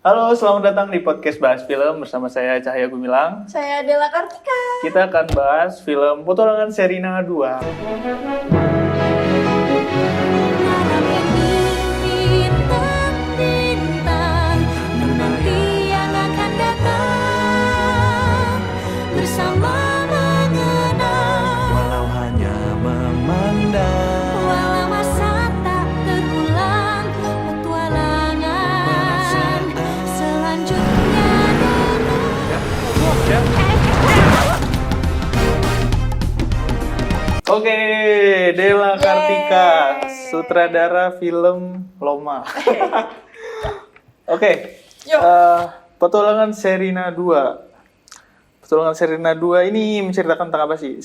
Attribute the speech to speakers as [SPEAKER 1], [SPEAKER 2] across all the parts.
[SPEAKER 1] Halo, selamat datang di podcast Bahas Film bersama saya Cahaya Gumilang.
[SPEAKER 2] Saya Della Kartika.
[SPEAKER 1] Kita akan bahas film Petualangan Sherina 2. Oke, Della Kartika, sutradara film Loma. Oke,
[SPEAKER 2] Yuk.
[SPEAKER 1] Petualangan Sherina 2. Petualangan Sherina 2 ini menceritakan tentang apa sih?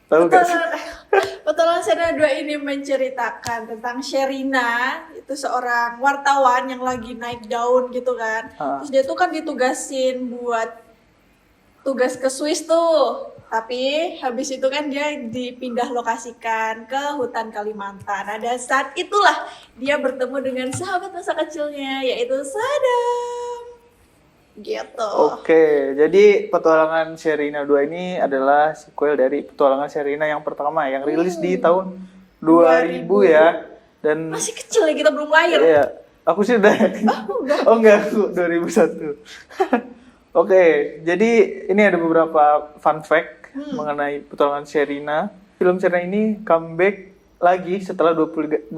[SPEAKER 1] Tahu gak sih?
[SPEAKER 2] Petualangan Sherina 2 ini menceritakan tentang Sherina, itu seorang wartawan yang lagi naik daun gitu kan. Terus dia tuh kan ditugasin buat tugas ke Swiss tuh. Tapi habis itu kan dia dipindah lokasikan ke hutan Kalimantan. Nah, dan saat itulah dia bertemu dengan sahabat masa kecilnya, yaitu Sadam. Gitu.
[SPEAKER 1] Oke, jadi Petualangan Sherina 2 ini adalah sequel dari Petualangan Sherina yang pertama yang rilis di tahun 2000 ya. Dan
[SPEAKER 2] masih kecil ya, kita belum lahir.
[SPEAKER 1] Iya, aku sih udah.
[SPEAKER 2] Udah.
[SPEAKER 1] Oh enggak, aku 2001. Oke, jadi ini ada beberapa fun fact mengenai Petualangan Sherina. Film Sherina ini comeback lagi setelah 23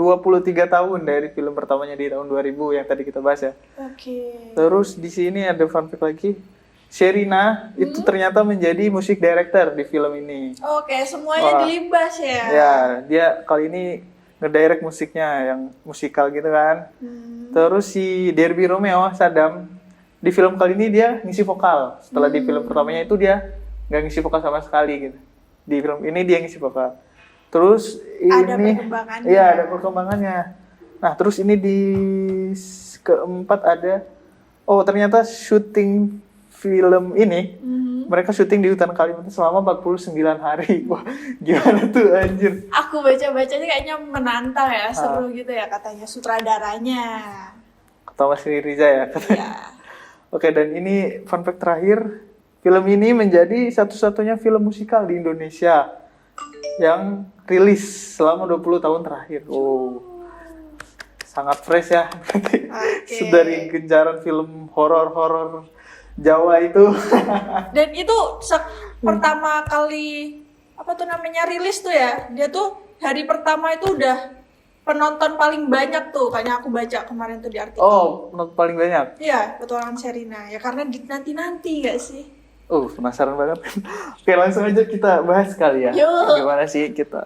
[SPEAKER 1] tahun dari film pertamanya di tahun 2000 yang tadi kita bahas ya.
[SPEAKER 2] Oke.
[SPEAKER 1] Terus di sini ada fun fact lagi. Sherina itu ternyata menjadi music director di film ini.
[SPEAKER 2] Oke, semuanya dilibas ya.
[SPEAKER 1] Ya, dia kali ini ngedirect musiknya yang musikal gitu kan. Terus si Derby Romeo Sadam di film kali ini dia ngisi vokal. Setelah di film pertamanya itu dia nggak ngisi vokal sama sekali gitu. Di film ini dia ngisi vokal. Terus
[SPEAKER 2] Ada
[SPEAKER 1] ini
[SPEAKER 2] perkembangannya.
[SPEAKER 1] iya ada perkembangannya. Nah, terus ini di keempat ada ternyata syuting film ini mereka syuting di hutan Kalimantan selama 49 hari. Wah, gimana tuh anjir.
[SPEAKER 2] Aku baca-bacanya kayaknya menantang ya, seru gitu ya katanya sutradaranya.
[SPEAKER 1] Thomas Riza ya katanya.
[SPEAKER 2] Ya.
[SPEAKER 1] Oke, dan ini fun fact terakhir. Film ini menjadi satu-satunya film musikal di Indonesia yang rilis selama 20 tahun terakhir. Oh, sangat fresh ya.
[SPEAKER 2] Oke.
[SPEAKER 1] Dari gencaran film horor-horor Jawa itu.
[SPEAKER 2] Dan itu pertama kali rilis tuh ya. Dia tuh hari pertama itu udah penonton paling banyak tuh, kayaknya aku baca kemarin tuh di artikel.
[SPEAKER 1] Oh, penonton paling banyak.
[SPEAKER 2] Iya, Petualangan Sherina. Ya karena nanti-nanti gak sih?
[SPEAKER 1] Penasaran banget. Oke, langsung aja kita bahas kali ya.
[SPEAKER 2] Yuk.
[SPEAKER 1] Gimana sih kita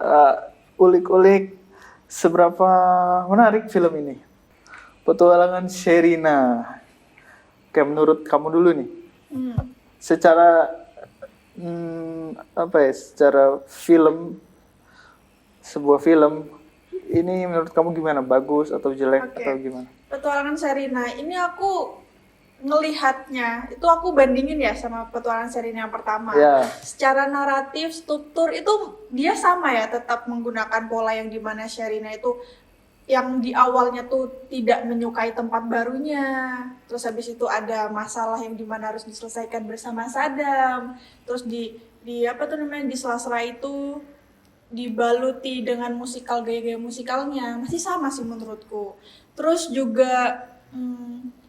[SPEAKER 1] ulik-ulik seberapa menarik film ini. Petualangan Sherina. Oke, menurut kamu dulu nih. Secara secara film, sebuah film ini menurut kamu gimana? Bagus atau jelek atau gimana?
[SPEAKER 2] Petualangan Sherina ini aku ngelihatnya itu aku bandingin ya sama Petualangan Sherina yang pertama.
[SPEAKER 1] Ya.
[SPEAKER 2] Secara naratif, struktur itu dia sama ya, tetap menggunakan pola yang dimana Sherina itu yang di awalnya tuh tidak menyukai tempat barunya. Terus habis itu ada masalah yang dimana harus diselesaikan bersama Sadam. Terus di sela-sela itu dibaluti dengan musikal, gaya-gaya musikalnya masih sama sih menurutku. Terus juga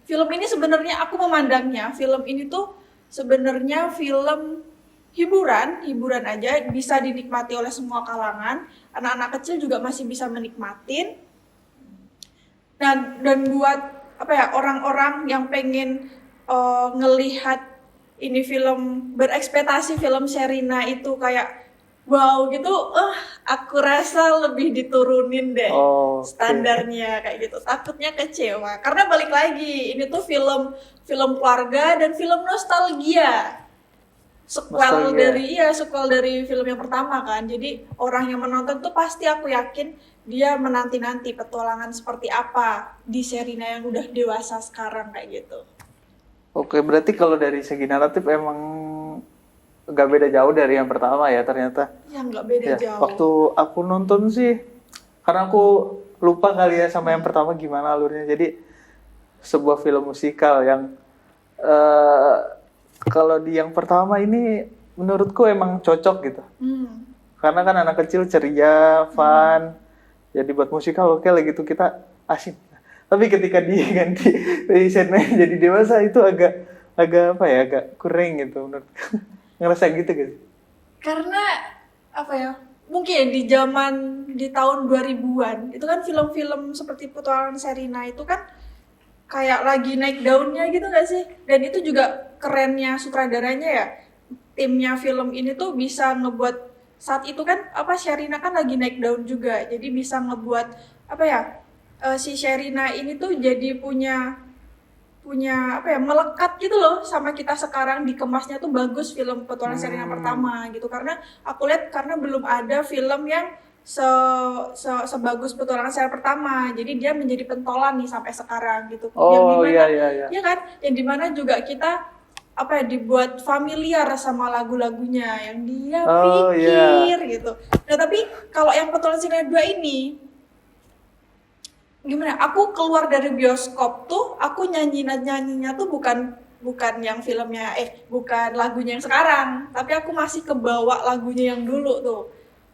[SPEAKER 2] film ini sebenarnya aku memandangnya, film ini tuh sebenarnya film hiburan aja, bisa dinikmati oleh semua kalangan. Anak-anak kecil juga masih bisa menikmatin. Dan buat orang-orang yang pengen ngelihat ini film, berekspektasi film Sherina itu kayak wow gitu, aku rasa lebih diturunin deh standarnya kayak gitu. Takutnya kecewa karena balik lagi ini tuh film keluarga dan film nostalgia. Sequel dari film yang pertama kan. Jadi orang yang menonton tuh pasti aku yakin dia menanti-nanti petualangan seperti apa di Sherina yang udah dewasa sekarang kayak gitu.
[SPEAKER 1] Oke, berarti kalau dari segi naratif emang nggak beda jauh dari yang pertama ya ternyata.
[SPEAKER 2] Ya nggak beda jauh.
[SPEAKER 1] Waktu aku nonton sih, karena aku lupa kali ya sama yang pertama gimana alurnya. Jadi sebuah film musikal yang eh, kalau di yang pertama ini menurutku emang cocok gitu. Karena kan anak kecil ceria, fun, jadi buat musikal oke lah gitu kita asik. Tapi ketika dia ganti Sherina jadi dewasa itu agak apa ya, agak kurang gitu menurutku. Ngerasa gitu guys.
[SPEAKER 2] Karena apa ya? Mungkin di tahun 2000-an itu kan film-film seperti Petualangan Sherina itu kan kayak lagi naik daunnya gitu nggak sih? Dan itu juga kerennya sutradaranya ya. Timnya film ini tuh bisa ngebuat saat itu kan Sherina kan lagi naik daun juga. Jadi bisa ngebuat si Sherina ini tuh jadi punya melekat gitu loh sama kita sekarang, dikemasnya tuh bagus film Petualangan Sherina pertama gitu, karena aku lihat karena belum ada film yang sebagus Petualangan Sherina pertama, jadi dia menjadi pentolan nih sampai sekarang gitu. Yang dimana, ya kan, yang dimana juga kita dibuat familiar sama lagunya yang dia pikir gitu. Nah tapi kalau yang Petualangan Sherina 2 ini gimana? Aku keluar dari bioskop tuh, aku nyanyinya tuh bukan yang filmnya, bukan lagunya yang sekarang, tapi aku masih kebawa lagunya yang dulu tuh.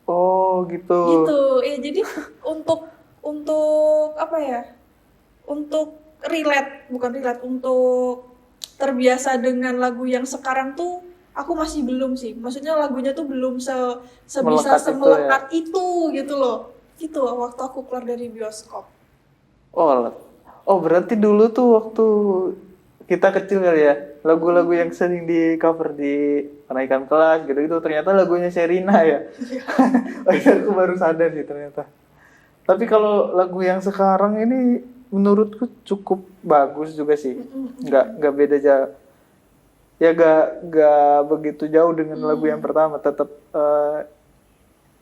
[SPEAKER 1] Oh gitu.
[SPEAKER 2] Gitu, ya jadi untuk untuk terbiasa dengan lagu yang sekarang tuh, aku masih belum sih. Maksudnya lagunya tuh belum sebisa semelekat itu gitu loh. Gitu waktu aku keluar dari bioskop.
[SPEAKER 1] Oh berarti dulu tuh waktu kita kecil kali ya, lagu-lagu yang sering di cover di kenaikan kelas gitu ternyata lagunya Sherina ya. Aku baru sadar sih ternyata. Tapi kalau lagu yang sekarang ini menurutku cukup bagus juga sih. Nggak beda jauh. Ya nggak begitu jauh dengan lagu yang pertama, tetap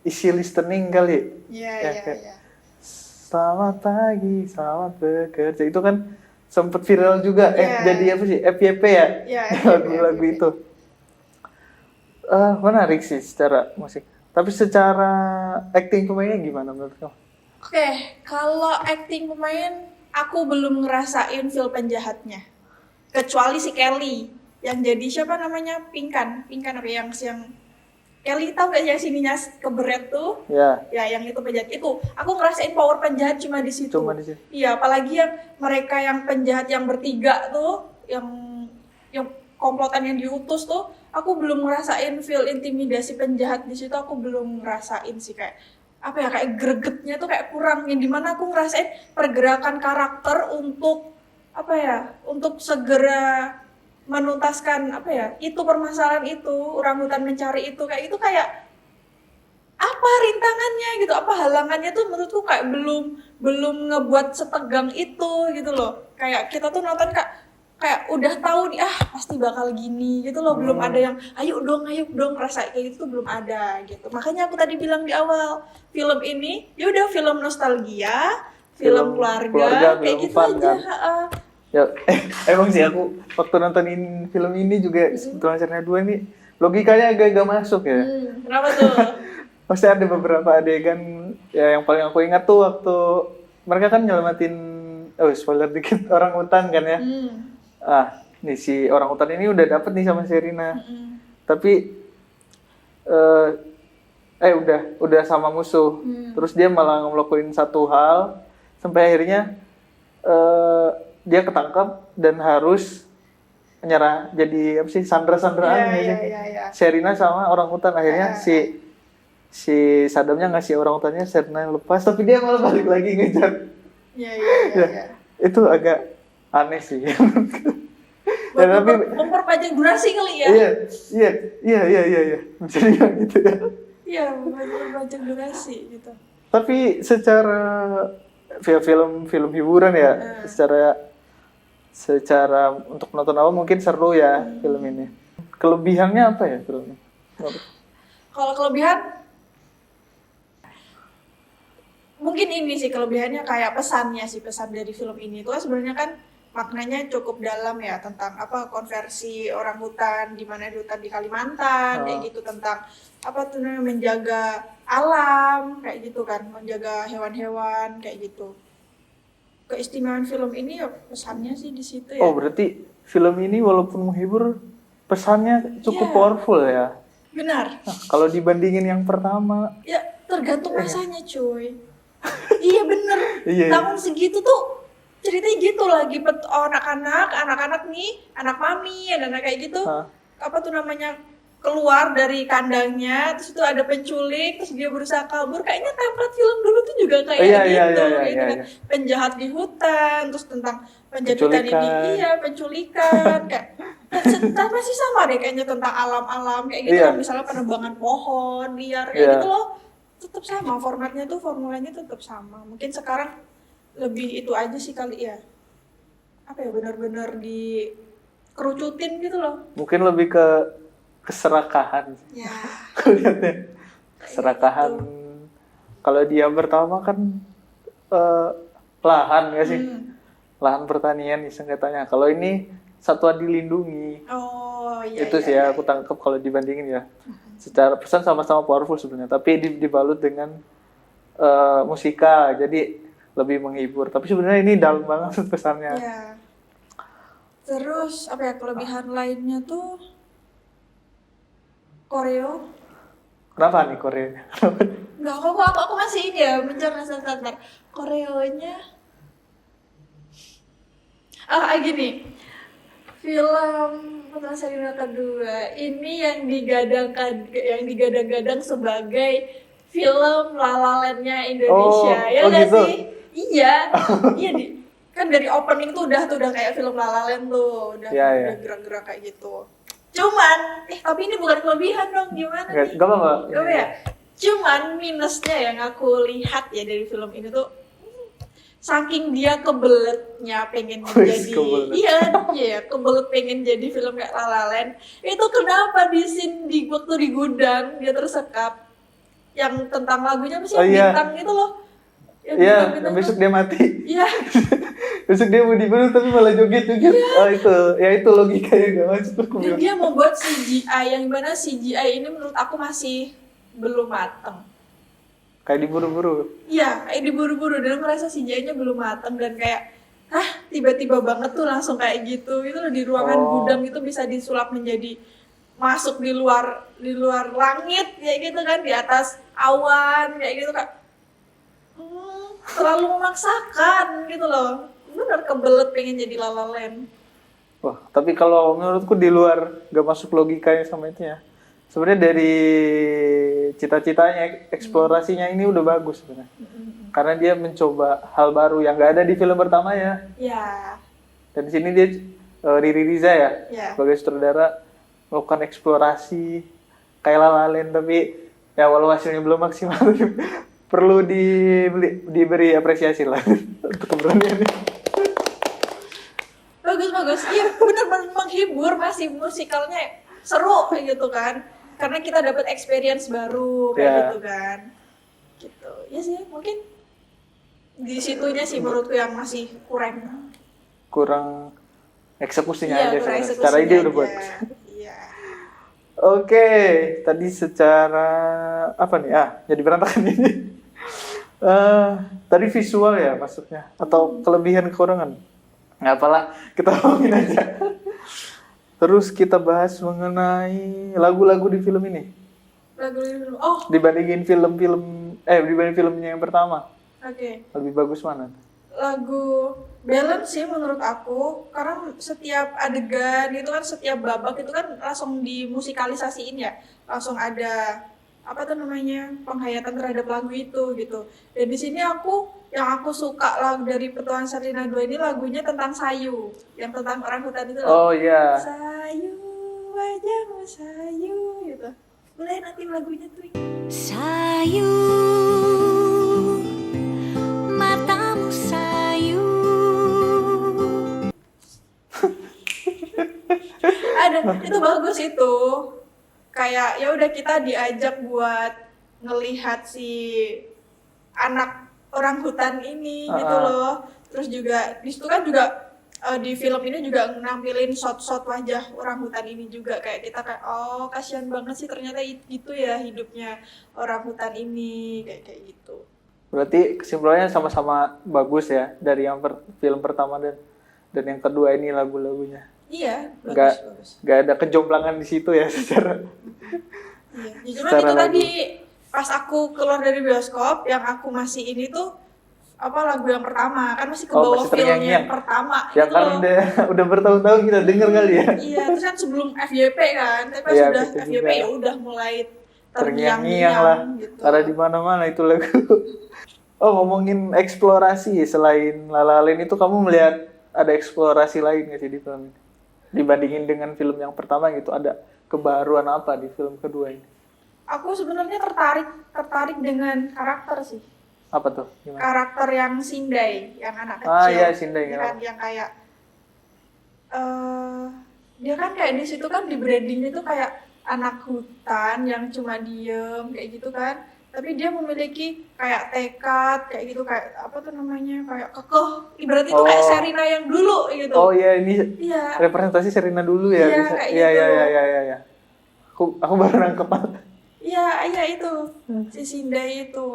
[SPEAKER 1] isi listening kali.
[SPEAKER 2] Iya.
[SPEAKER 1] Selamat pagi, selamat bekerja. Itu kan sempat viral juga. Jadi apa sih? FYP ya? Lagu-lagu itu. Menarik sih secara musik. Tapi secara acting pemainnya gimana menurut kamu?
[SPEAKER 2] Oke, kalau acting pemain, aku belum ngerasain feel penjahatnya. Kecuali si Kelly. Yang jadi siapa namanya? Pinkan apa yang Kelly, tau gak yang sininya keberet tuh? Ya, yang itu penjahat itu. Aku ngerasain power penjahat cuma di situ. Iya, apalagi yang mereka yang penjahat yang bertiga tuh, yang komplotan yang diutus tuh, aku belum ngerasain feel intimidasi penjahat di situ. Aku belum ngerasain sih kayak gregetnya tuh kayak kurang. Yang dimana aku ngerasain pergerakan karakter untuk untuk segera menuntaskan itu permasalahan itu, orangutan mencari itu kayak rintangannya gitu, halangannya tuh menurutku kayak belum ngebuat setegang itu gitu loh. Kayak kita tuh nonton kayak udah tahu nih pasti bakal gini gitu loh. Belum ada yang ayo dong rasa kayak gitu tuh belum ada gitu. Makanya aku tadi bilang di awal, film ini ya udah film nostalgia, film keluarga kayak gitu aja.
[SPEAKER 1] Kan? Ya, emang sih aku waktu nontonin film ini juga Petualangan Sherina 2 ini logikanya agak masuk ya.
[SPEAKER 2] Kenapa tuh?
[SPEAKER 1] Pasti ada beberapa adegan ya yang paling aku ingat tuh waktu mereka kan nyelamatin spoiler dikit orang hutan kan ya. Nih si orang hutan ini udah dapet nih sama Sherina. Tapi udah sama musuh. Terus dia malah ngelakuin satu hal sampai akhirnya dia ketangkap dan harus menyerah, jadi sandra-sandraan Sherina sama orang hutan. Akhirnya si Saddamnya ngasih orang hutannya, Sherina yang lepas, tapi dia malah balik lagi ngejar.
[SPEAKER 2] Iya.
[SPEAKER 1] Itu agak aneh sih.
[SPEAKER 2] Tapi memperpanjang durasi kali ya.
[SPEAKER 1] Iya. Bisa dibilang gitu ya.
[SPEAKER 2] Iya, memperpanjang durasi gitu.
[SPEAKER 1] Tapi secara film hiburan ya, secara untuk nonton awal mungkin seru ya film ini. Kelebihannya apa ya film ini?
[SPEAKER 2] Kalau kelebihan mungkin ini sih kelebihannya, kayak pesan dari film ini itu sebenarnya kan maknanya cukup dalam ya, tentang konversi orang hutan di mana di hutan di Kalimantan kayak gitu, tentang menjaga alam kayak gitu kan, menjaga hewan-hewan kayak gitu. keistimewaan film ini ya pesannya sih di situ ya.
[SPEAKER 1] Oh, berarti film ini walaupun menghibur, pesannya cukup
[SPEAKER 2] Iya.
[SPEAKER 1] powerful ya.
[SPEAKER 2] Benar.
[SPEAKER 1] Nah, kalau dibandingin yang pertama,
[SPEAKER 2] Ya tergantung masanya cuy. Iya bener.
[SPEAKER 1] Iya.
[SPEAKER 2] Tahun segitu tuh ceritanya gitu lagi anak-anak nih, anak mami, anak kayak gitu.
[SPEAKER 1] Hah?
[SPEAKER 2] Apa tuh namanya, keluar dari kandangnya, terus itu ada penculik, terus dia berusaha kabur. Kayaknya template film dulu tuh juga kayak
[SPEAKER 1] Iya,
[SPEAKER 2] gitu,
[SPEAKER 1] iya,
[SPEAKER 2] gitu
[SPEAKER 1] iya,
[SPEAKER 2] kan.
[SPEAKER 1] iya.
[SPEAKER 2] Penjahat di hutan, terus tentang penjadukan
[SPEAKER 1] Penculikan.
[SPEAKER 2] ini, penculikan, kayak masih sama deh kayaknya tentang alam-alam kayak gitu.
[SPEAKER 1] Iya.
[SPEAKER 2] Kan. Misalnya penebangan pohon liar kayak
[SPEAKER 1] Iya.
[SPEAKER 2] gitu loh, tetap sama formatnya tuh, formulanya tetap sama. Mungkin sekarang lebih itu aja sih kali ya. Apa ya, benar-benar dikerucutin gitu loh.
[SPEAKER 1] mungkin lebih ke keserakahan.
[SPEAKER 2] Ya.
[SPEAKER 1] Aku lihatnya keserakahan. Kalau dia pertama kan lahan nggak sih? Lahan pertanian sengketanya. Kalau ini satwa dilindungi.
[SPEAKER 2] Oh iya.
[SPEAKER 1] Itu
[SPEAKER 2] iya,
[SPEAKER 1] sih
[SPEAKER 2] iya.
[SPEAKER 1] ya aku tangkap kalau dibandingin ya. Secara pesan sama-sama powerful sebenarnya, tapi dibalut dengan musikal, jadi lebih menghibur. Tapi sebenarnya ini dalam banget pesannya.
[SPEAKER 2] Iya. Terus apa ya, kelebihan lainnya tuh koreo.
[SPEAKER 1] Kenapa nih Korea?
[SPEAKER 2] Nggak, aku masih ini ya, mencerna sebentar. Koreonya. Gini. Film Putra Sherina kedua ini yang digadang-gadang sebagai film La La Land-nya Indonesia. Ya nggak
[SPEAKER 1] gitu?
[SPEAKER 2] sih? Iya. Iya kan dari opening tuh udah kayak film La La Land tuh, udah gerak-gerak kayak gitu. Cuman, tapi ini bukan kelebihan dong, gimana nih?
[SPEAKER 1] Gak apa-apa.
[SPEAKER 2] Gak ya? Cuman minusnya yang aku lihat ya dari film ini tuh, saking dia kebeletnya pengen menjadi, kebelet pengen jadi film kayak La La Land. Itu kenapa di scene waktu di gudang dia tersekap, yang tentang lagunya apa sih, bintang gitu loh.
[SPEAKER 1] Iya, besok dia mati.
[SPEAKER 2] Iya.
[SPEAKER 1] Besok dia mau dibunuh tapi malah joget-joget. Oh itu logikanya gak masuk aku
[SPEAKER 2] Dan
[SPEAKER 1] bilang.
[SPEAKER 2] dia membuat CGI yang mana CGI ini menurut aku masih belum mateng.
[SPEAKER 1] Kayak diburu-buru.
[SPEAKER 2] Iya, kayak diburu-buru dan merasa CGI-nya belum mateng dan kayak tiba-tiba banget tuh langsung kayak gitu. Itu loh, di ruangan gudang itu bisa disulap menjadi masuk di luar langit kayak gitu kan, di atas awan kayak gitu kan. Terlalu memaksakan gitu loh. Bener kebelet pengen jadi La La Land.
[SPEAKER 1] Wah, tapi kalau menurutku di luar gak masuk logikanya sama itu ya. Sebenarnya dari cita-citanya, eksplorasinya ini udah bagus sebenarnya. Karena dia mencoba hal baru yang gak ada di film pertama ya.
[SPEAKER 2] Ya.
[SPEAKER 1] Dan di sini dia Riri Riza ya, sebagai sutradara melakukan eksplorasi kayak La La Land, tapi ya walau hasilnya belum maksimal perlu diberi apresiasi lah untuk keberaniannya.
[SPEAKER 2] Bagus. Iya, bener-bener menghibur, masih musikalnya seru kayak gitu kan. Karena kita dapat experience baru kayak gitu kan. Gitu. Ya sih, mungkin di situnya sih menurutku yang masih kurang
[SPEAKER 1] eksekusinya
[SPEAKER 2] iya,
[SPEAKER 1] aja
[SPEAKER 2] kurang
[SPEAKER 1] sebenarnya. Secara ide udah bagus.
[SPEAKER 2] Iya.
[SPEAKER 1] Oke, tadi secara apa nih? Jadi berantakan ini. Tadi visual ya maksudnya atau kelebihan kekurangan? Nggak apalah, kita ngomongin aja. Terus kita bahas mengenai lagu-lagu di film ini.
[SPEAKER 2] Lagu-lagu.
[SPEAKER 1] Dibanding filmnya yang pertama.
[SPEAKER 2] Oke.
[SPEAKER 1] Lebih bagus mana?
[SPEAKER 2] Lagu balance sih menurut aku, karena setiap adegan itu kan, setiap babak itu kan langsung dimusikalisasiin ya, langsung ada penghayatan terhadap lagu itu gitu. Dan di sini yang aku suka lagu dari Petualangan Sherina 2 ini lagunya tentang Sayu, yang tentang orang hutan itu loh.
[SPEAKER 1] Oh iya.
[SPEAKER 2] Sayu, wajahmu sayu gitu. Boleh nanti lagunya tuh.
[SPEAKER 3] Sayu, matamu sayu.
[SPEAKER 2] Itu bagus itu. Kayak ya udah kita diajak buat ngelihat si anak orang hutan ini gitu loh. Terus juga di situ kan juga di film ini juga nampilin shot-shot wajah orang hutan ini juga, kayak kita kayak kasihan banget sih ternyata itu ya hidupnya orang hutan ini kayak gitu.
[SPEAKER 1] Berarti kesimpulannya sama-sama bagus ya dari yang film pertama dan yang kedua ini lagu-lagunya.
[SPEAKER 2] Iya,
[SPEAKER 1] Nggak-
[SPEAKER 2] bagus.
[SPEAKER 1] Gak ada kejomplangan di situ ya secara.
[SPEAKER 2] Iya. Ya, cuman
[SPEAKER 1] Secara
[SPEAKER 2] itu
[SPEAKER 1] lagu.
[SPEAKER 2] tadi pas aku keluar dari bioskop yang aku masih ini tuh apa lagu yang pertama kan masih ke
[SPEAKER 1] Oh,
[SPEAKER 2] bawah
[SPEAKER 1] masih
[SPEAKER 2] feel-nya
[SPEAKER 1] terngiang-ngiang.
[SPEAKER 2] yang pertama
[SPEAKER 1] Ya
[SPEAKER 2] gitu
[SPEAKER 1] karena
[SPEAKER 2] loh.
[SPEAKER 1] udah bertahun-tahun kita denger kali ya.
[SPEAKER 2] Iya, terus kan sebelum FYP kan, tapi pas
[SPEAKER 1] Iya,
[SPEAKER 2] sudah
[SPEAKER 1] betul
[SPEAKER 2] FYP
[SPEAKER 1] juga.
[SPEAKER 2] ya udah mulai
[SPEAKER 1] Terngiang-ngiang lah.
[SPEAKER 2] gitu.
[SPEAKER 1] Karena di mana-mana itu lagu. Oh, ngomongin eksplorasi selain La La Land itu kamu melihat ada eksplorasi lain nggak sih di film ini? Dibandingin dengan film yang pertama gitu, ada kebaruan apa di film kedua ini?
[SPEAKER 2] Aku sebenarnya tertarik dengan karakter sih.
[SPEAKER 1] Apa tuh? Gimana?
[SPEAKER 2] Karakter yang Sindai, yang anak kecil.
[SPEAKER 1] Ah, iya, Sindai,
[SPEAKER 2] Dia kan yang kayak dia kan kayak di situ kan di brandingnya tuh kayak anak hutan yang cuma diem kayak gitu kan. Tapi dia memiliki kayak tekad kayak gitu, kayak apa tuh namanya, kayak kekeh. Ibarat itu kayak
[SPEAKER 1] Oh.
[SPEAKER 2] Sherina yang dulu gitu.
[SPEAKER 1] Oh iya, ini
[SPEAKER 2] Iya.
[SPEAKER 1] representasi Sherina dulu ya.
[SPEAKER 2] Iya,
[SPEAKER 1] Bisa.
[SPEAKER 2] kayak
[SPEAKER 1] Iya,
[SPEAKER 2] gitu.
[SPEAKER 1] iya. Aku baru nangkep.
[SPEAKER 2] Iya itu si Sindai itu.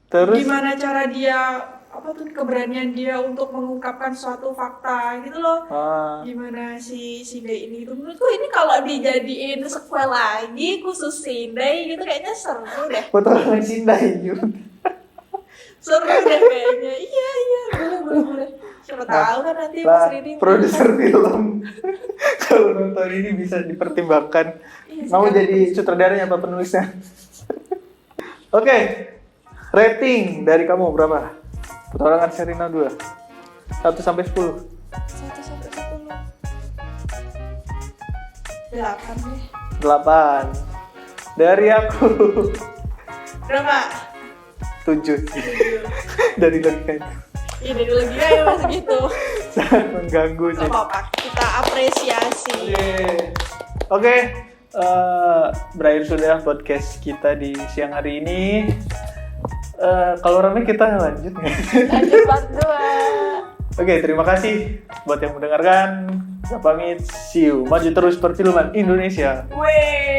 [SPEAKER 1] Terus
[SPEAKER 2] Gimana cara dia apa tuh keberanian dia untuk mengungkapkan suatu fakta gitu loh. Gimana si Sindai ini itu menurutku ini kalau dijadiin sequel lagi khusus Sindai gitu kayaknya seru deh.
[SPEAKER 1] petualangan Sindai Yun.
[SPEAKER 2] Seru deh kayaknya. Iya boleh. Siapa tahu kan nanti Mas
[SPEAKER 1] Lah,
[SPEAKER 2] Rini
[SPEAKER 1] produser film. Kalau nonton ini bisa dipertimbangkan.
[SPEAKER 2] Iya,
[SPEAKER 1] Kamu
[SPEAKER 2] sekali.
[SPEAKER 1] jadi sutradaranya apa penulisnya? Oke. Rating dari kamu berapa? Petualangan Sherina 2. 1 sampai 10.
[SPEAKER 2] 1-10 8 deh.
[SPEAKER 1] 8. Dari aku
[SPEAKER 2] Berapa?
[SPEAKER 1] 7. Dari logika itu.
[SPEAKER 2] Iya dari lagi ya masih gitu.
[SPEAKER 1] Sangat mengganggu
[SPEAKER 2] Gak
[SPEAKER 1] sih.
[SPEAKER 2] apa-apa, kita apresiasi.
[SPEAKER 1] Oke, berakhir sudah podcast kita di siang hari ini. Kalau rame kita lanjut nggak?
[SPEAKER 2] Lanjut part 2.
[SPEAKER 1] Oke, terima kasih buat yang mendengarkan. Saya pamit, see you. Maju terus perfilman Indonesia.
[SPEAKER 2] Weh.